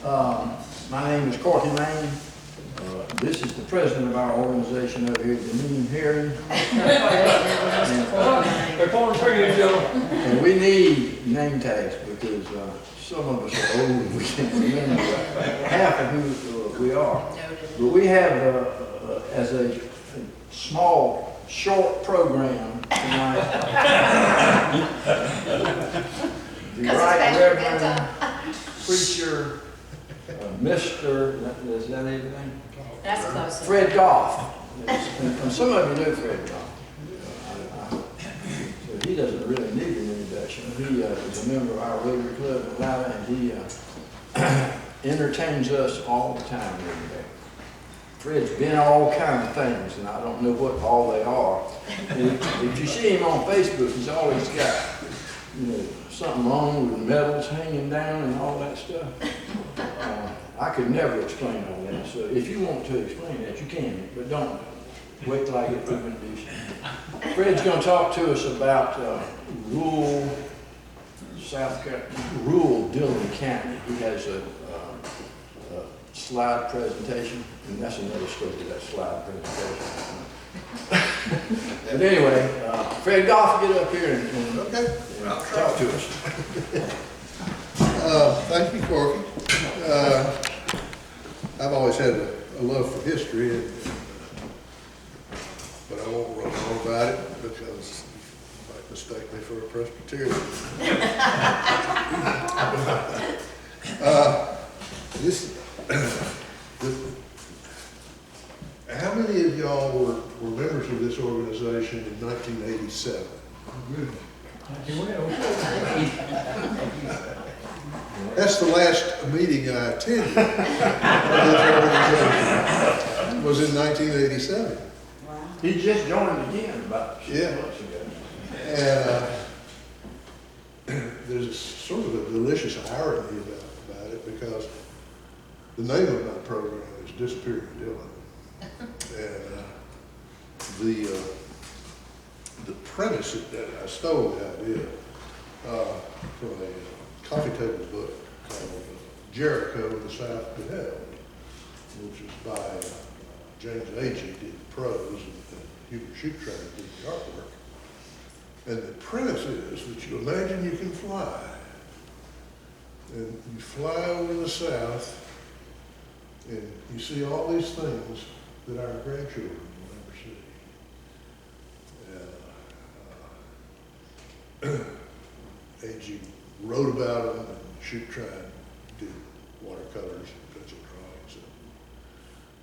My name is Corky Main. This is the president of our organization over here at the meeting hearing. And we need name tags because some of us are old and we can't remember half of who we are. But we have, as a small, short program tonight, the Right Reverend Preacher, Mr. Is that his name? That's close. Fred Gough. And some of you know Fred Gough. So he doesn't really need an introduction. He is a member of our Rotary Club in Atlanta, and he entertains us all the time every day. Fred's been all kinds of things, and I don't know what all they are. If you see him on Facebook, he's always got, something wrong with medals hanging down and all that stuff. I could never explain all that. So if you want to explain that, you can, but don't wait till I get through introducing. Fred's going to talk to us about rural Dillon County. He has a slide presentation, and that's another story, that slide presentation. But anyway, Fred Gough, get up here and talk to us. Thank you, Corky. I've always had a love for history, but I won't run on about it because you might mistake me for a Presbyterian. How many of y'all were members of this organization in 1987? That's the last meeting I attended. Was in 1987. Wow. He just joined again about 6 months ago. And there's a sort of a delicious irony about it because the name of my program is Disappearing Dillon. And the premise that I stole the idea from a coffee table book called Jericho, the South Beheld, which is by James Agee, did the prose, and Hubert Shoottrain did the artwork. And the premise is that you imagine you can fly, and you fly over the South, and you see all these things that our grandchildren will never see. Agee wrote about them, and Shoottrain did watercolors and pencil drawings.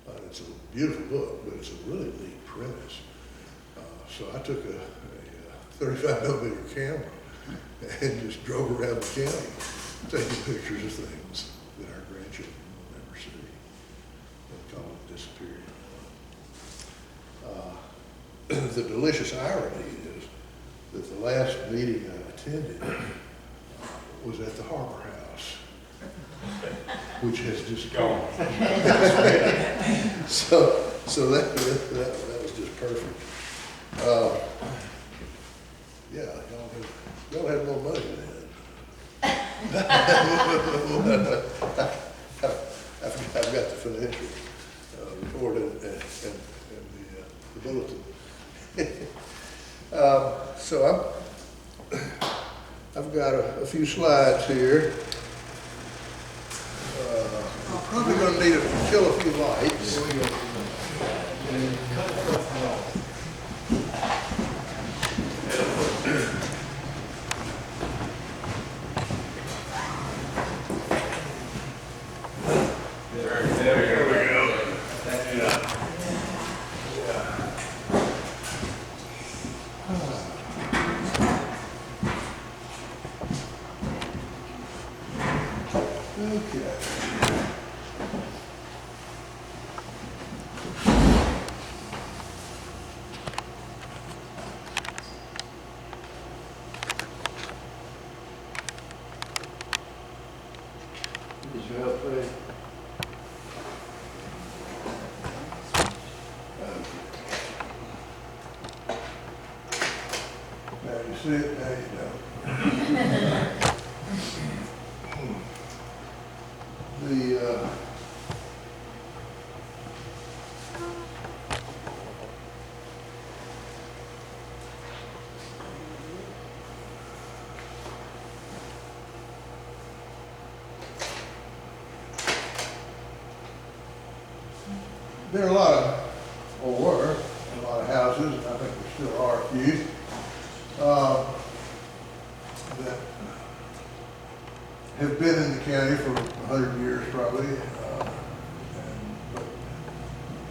And, it's a beautiful book, but it's a really neat premise. So I took a 35mm camera and just drove around the county taking pictures of things that our grandchildren will never see. They call it Disappearing. The delicious irony is that the last meeting I attended was at the Harbor House, which has just gone. so that was just perfect. Y'all had more money than I've got the financial report and the bulletin. So I've got a few slides here. I'm probably going to need to kill a few lights. See it? There you go. there are a lot of, or were, a lot of houses, and I think there still are a few, that have been in the county for 100 years probably. But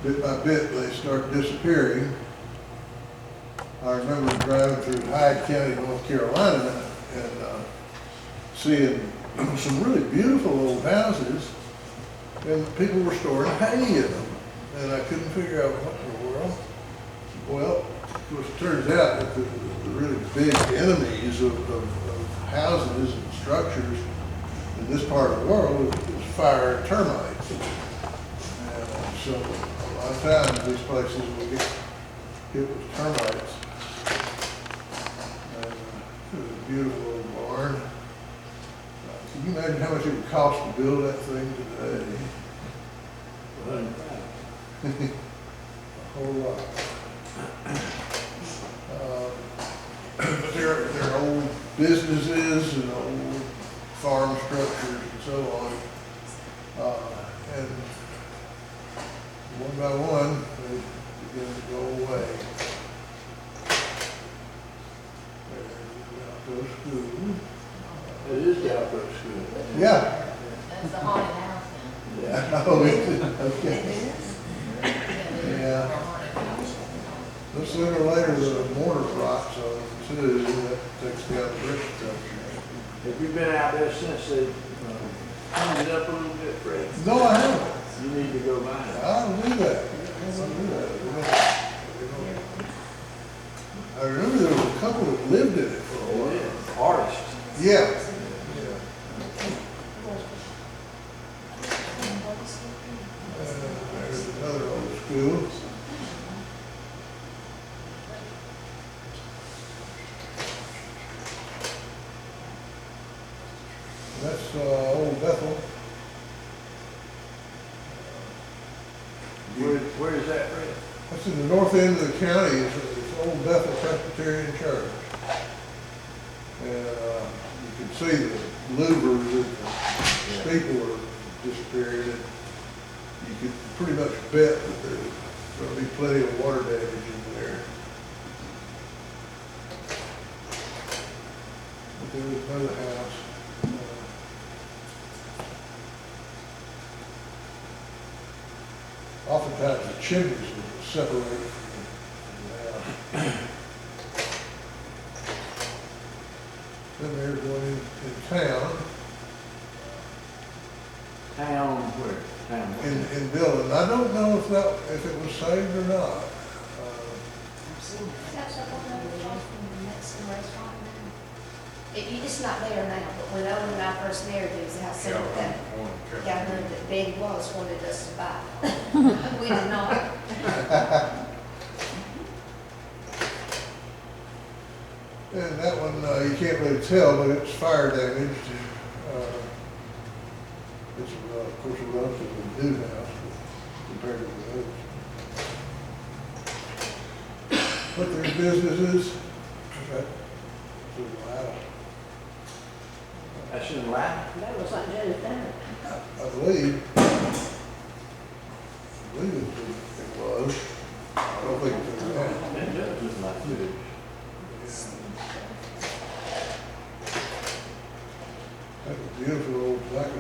bit by bit, they start disappearing. I remember driving through Hyde County, North Carolina, and seeing some really beautiful old houses, and people were storing hay in them. And I couldn't figure out what in the world. Well, of course, it turns out that the really big enemies of houses and structures in this part of the world is fire and termites. And so a lot of times these places will get hit with termites. And it was a beautiful old barn. Can you imagine how much it would cost to build that thing today? A whole lot. But there are old businesses and old farm structures and so on. And one by one, they begin to go away. There's Gough School. It is Gough School. Yeah. That's the haunted house then. Yeah. Oh, is it? Okay. Yeah. Sooner or later, the mortar rots on them too, that takes down the brick structure. Have you been out there since they cleaned it up a little bit, Fred? No, I haven't. You need to go by it. I'll do that. I'll do that. I remember there was a couple that lived in it for a while. Yeah, artists. Yeah. There's another old school. That's Old Bethel. Where is that, Fred? That's in the north end of the county. It's Old Bethel Presbyterian Church. And you can see the louvers and the steeple are disappearing. And you could pretty much bet that there's going to be plenty of water damage in there. But there's another house. Oftentimes the chimneys will separate from the house. Then there's one in town. Town where? Town where? In Dillon. I don't know if it was saved or not. That's up on the across from the Mexican restaurant now. It's not there now, but when Owen and I first married, it was the house that guy that Betty Wallace wanted us to buy. We did not. And that one, you can't really tell, but it's fire damaged. It's, of course, a relatively new house compared to the others. But there's businesses. Okay. So, wow. That's in Latin? That was like Jenny's dad. I believe it was. I don't think it's in that. That does look like food. That's a beautiful old black one.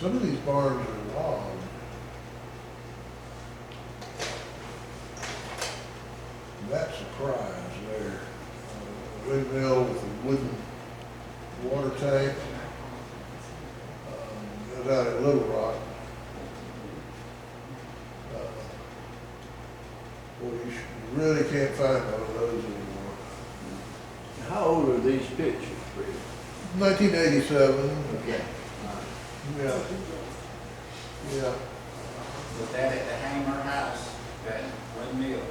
Some of these barns are log. That surprise there. Windmill with a wooden water tank. Goes out at Little Rock. Boy, you really can't find one of those anymore. How old are these pictures, Fred? 1987. Okay. Yeah. Yeah. Was that at the Hanger House, that windmill?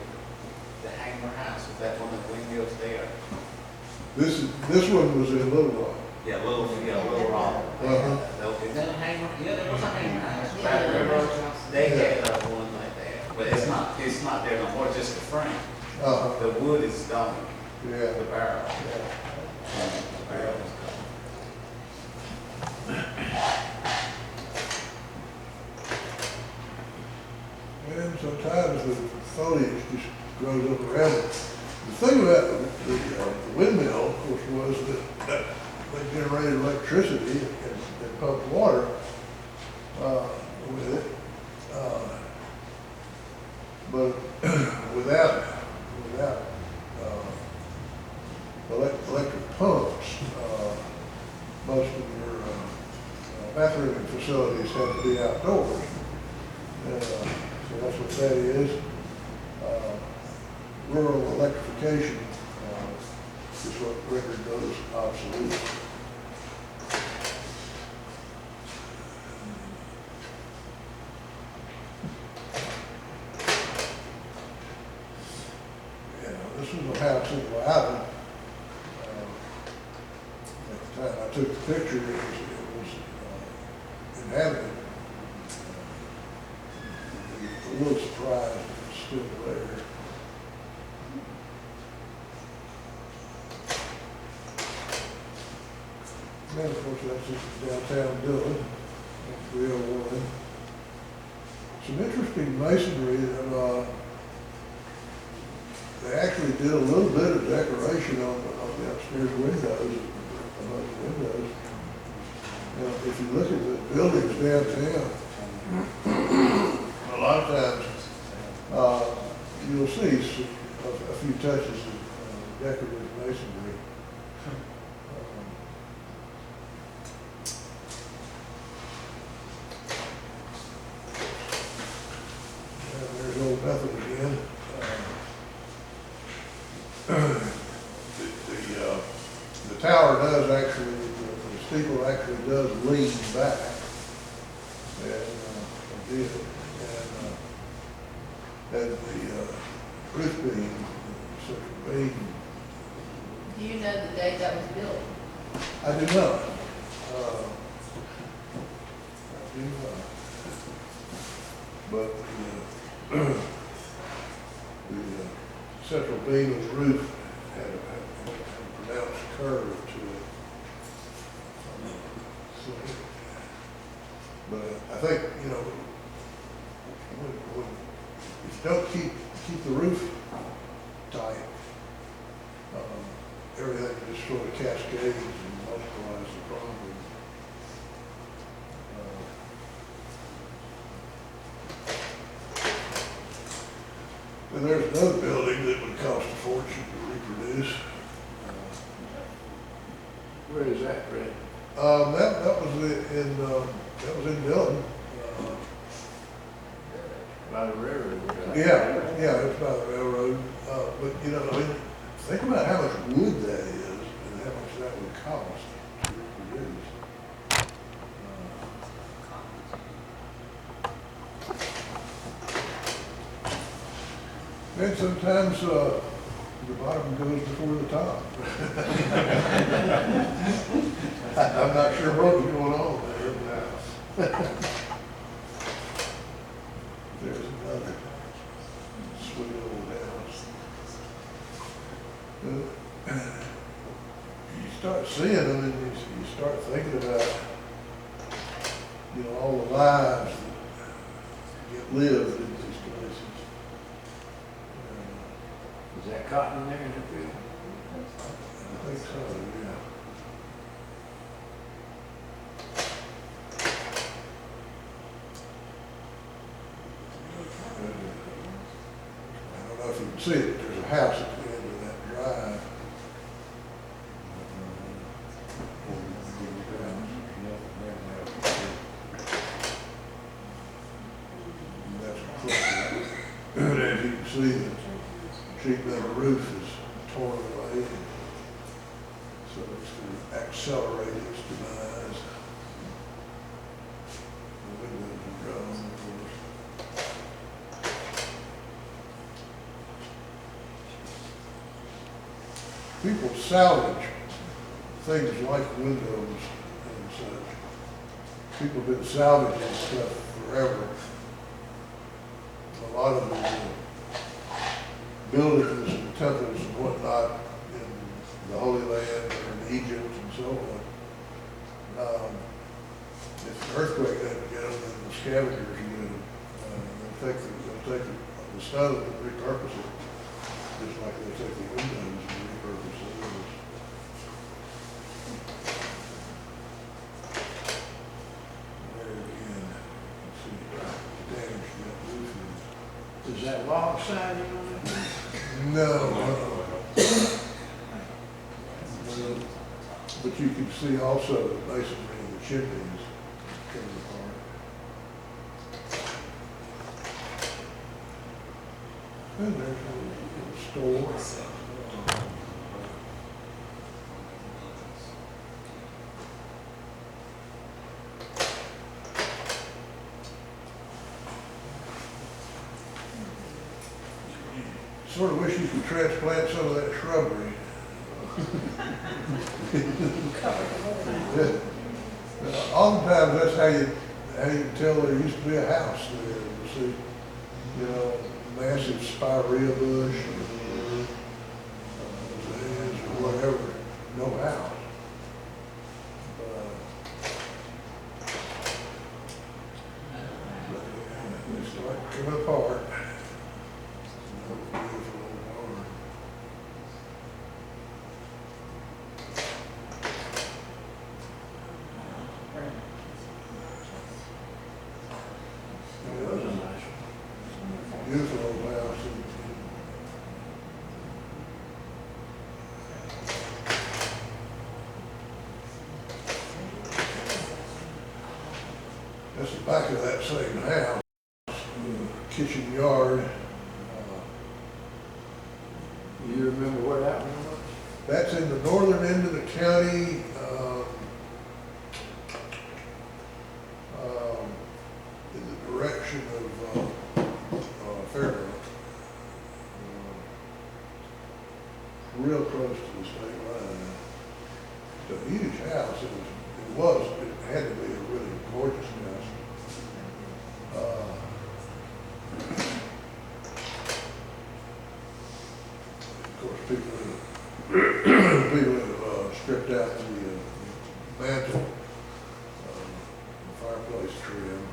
The Hanger House, was that one of the windmills there? This one was in Little Rock. Yeah, Little Rock. Uh-huh. Is that a Hanger? Yeah, there was a Hanger House. Right, they had one like that, but it's not there no more, just the frame. Uh-huh. The wood is gone, Yeah. the barrel. Yeah. The barrel is And sometimes the foliage just grows up around it. The thing about the windmill, of course, was that they generated electricity and pumped water with it. But without electric pumps, most of your bathroom facilities have to be outdoors. So that's what that is. Rural electrification is what rendered those obsolete. This was a house in Loudon. At the time I took the picture, it was inhabited. A little surprised it's still there. And of course, that's just downtown Dillon, 301. Some interesting masonry that they actually did a little bit of decoration on the upstairs windows, above the windows. Now, if you look at the buildings downtown, a lot of times you'll see a few touches of decorative masonry. And there's Old Method again. The tower does actually, the steeple actually does lean back, and did, and the roof beam, central beam. Do you know the date that was built? I do not. I do not. But the central beam of the roof had a pronounced curve to it. But I think, you know, if you don't keep the roof tight, everything just sort of cascades and multiplies the problem. And there's another building that would cost a fortune to reproduce. Where is that, Fred? That was in Dillon. By the railroad. Yeah, it's by the railroad. But you know, I mean, think about how much wood that is and how much that would cost to reproduce. And sometimes the bottom goes before the top. I'm not sure what's going on there now. There's another sweet old house. You start seeing them and you start thinking about, you know, all the lives that get lived in these places. Is that cotton there in the field? I think so, yeah. I don't know if you can see it, there's a house at the end of that drive. And that's a clip. And as you can see, the sheet metal roof is torn away, so it's going to accelerate its demise. The windows are gone, of course. People salvage things like windows and such. People have been salvaging stuff forever. A lot of the buildings temples and whatnot in the Holy Land or in Egypt and so on. If an earthquake doesn't get them, then the scavengers get them. They'll take the stone and repurpose it, just like they take the windows and repurpose it. There again, let's see, damage to that roof. Is that log siding on it? No. But you can see also the masonry and the chimneys coming apart. And there's a little store. Sort of wish you could transplant some of that shrubbery. Oftentimes that's how you can tell there used to be a house there. You see, you know, massive spirea bush or whatever, no house. They start coming apart. Beautiful old barn. It was a nice one. Beautiful old house. That's the back of that same house, kitchen yard. You remember where that one was? That's in the northern end of the county, in the direction of Fairmont. Real close to the state line. It's a huge house. It had to be a really gorgeous house. Of course, people have stripped out the mantle, the fireplace trim.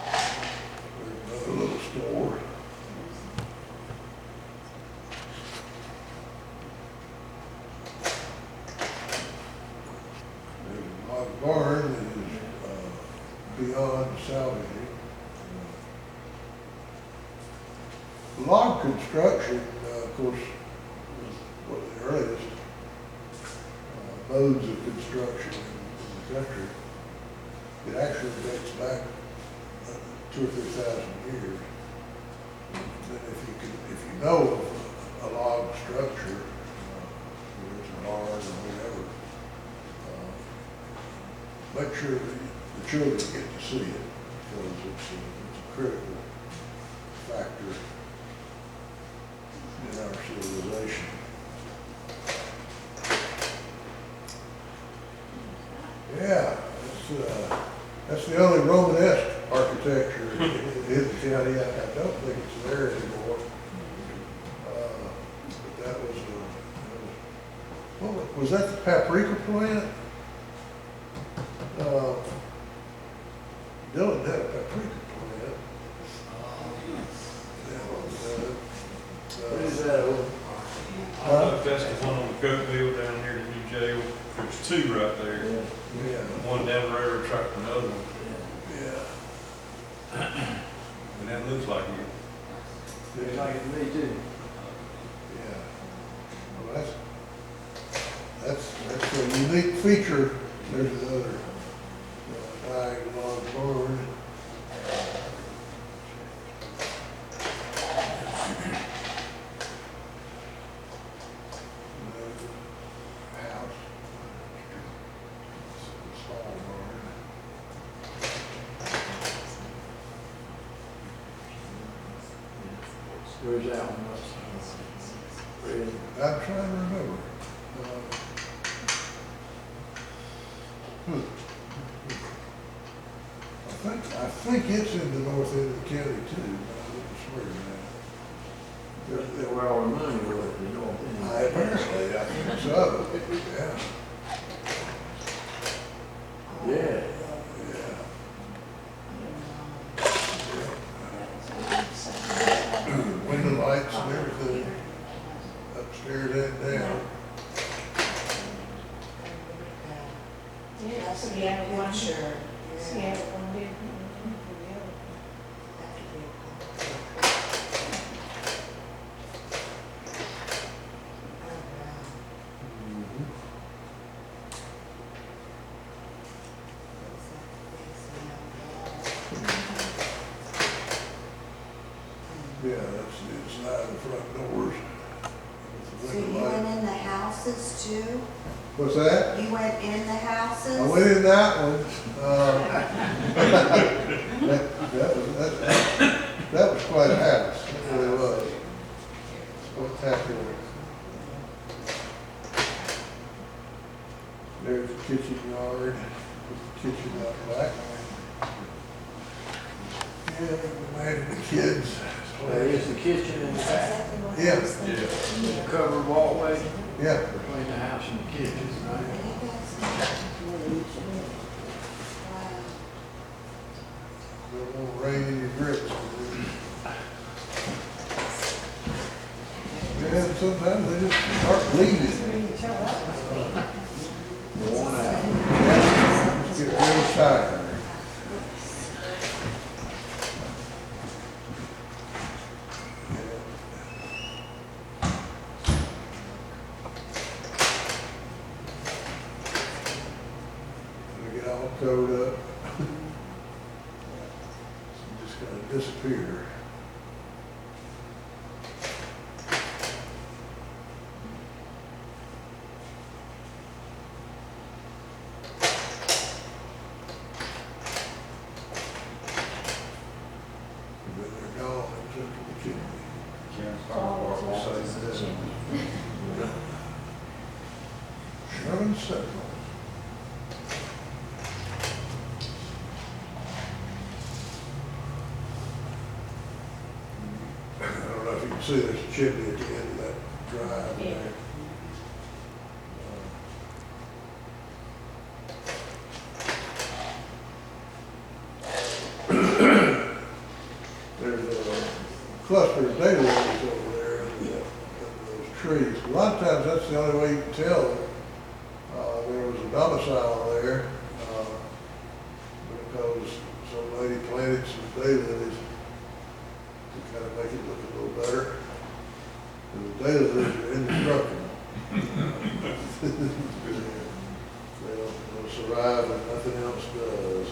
There's another little store. There's a log barn that is beyond salvaging. Log construction, of course, was one of the earliest modes of construction in the country. It actually dates back 2,000 or 3,000 years. And if you know of a log structure, whether it's a barn or whatever, make sure that the children get to see it, because it's a critical factor in our civilization. Yeah, that's the only Romanesque architecture in the county. I don't think it's there anymore. But that was what was that, the paprika plant? Dillon had a paprika plant. What is that over? I don't know if that's the one on the Gough down near the new jail. There's two right there. Yeah, One down the railroad track and another one. yeah, And that looks like it. Looks like it to me too. yeah. Well, that's a unique feature. There's another diagonal barn. House. Small barn. Where's that one? Fred? I'm trying to remember. I think it's in the north end of the county too. I wouldn't swear to that. That's where all the money was, you know. Apparently, I think so, yeah. Yeah. Window lights and everything, upstairs and down. Yeah, so you have one, Sure. so you have one big, Yeah, that's the inside of the front doors. With So the you window went light. in the houses too? What's that? You went in the houses? I went in that one. That was quite a house. It really was. Spectacular. There's the kitchen yard, with the kitchen out back. Yeah, imagine the kids. There is the kitchen in the that's back, exactly what I Yeah. was thinking. the covered walkway Yeah. between the house and the kitchen, right? Don't want to rain in your grits. Yeah, sometimes they just start bleeding. Worn out. Just get real tired. They get all towed up. Just kind of disappear. And then they're gone into the chimney. Sherman Circle. I don't know if you can see there's a chimney at the end of that drive Yeah. there. There's a cluster of daylilies over there under those trees. A lot of times that's the only way you can tell that there was a domicile there, because some lady planted some daylilies to kind of make it look a little better. And the daylilies are indestructible. They'll survive when nothing else does.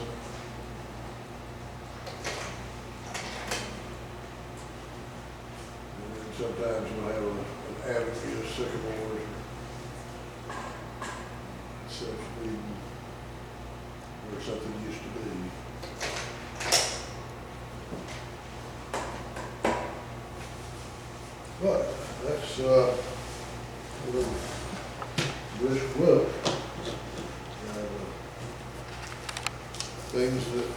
And then sometimes you'll have an avenue of sycamores and such being where something used to be. But that's a little brisk look at things that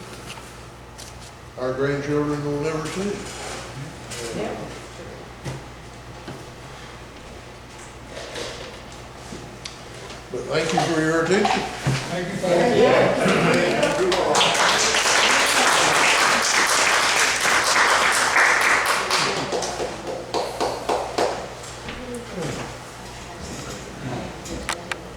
our grandchildren will never see. Yeah. But thank you for your attention. Thank you.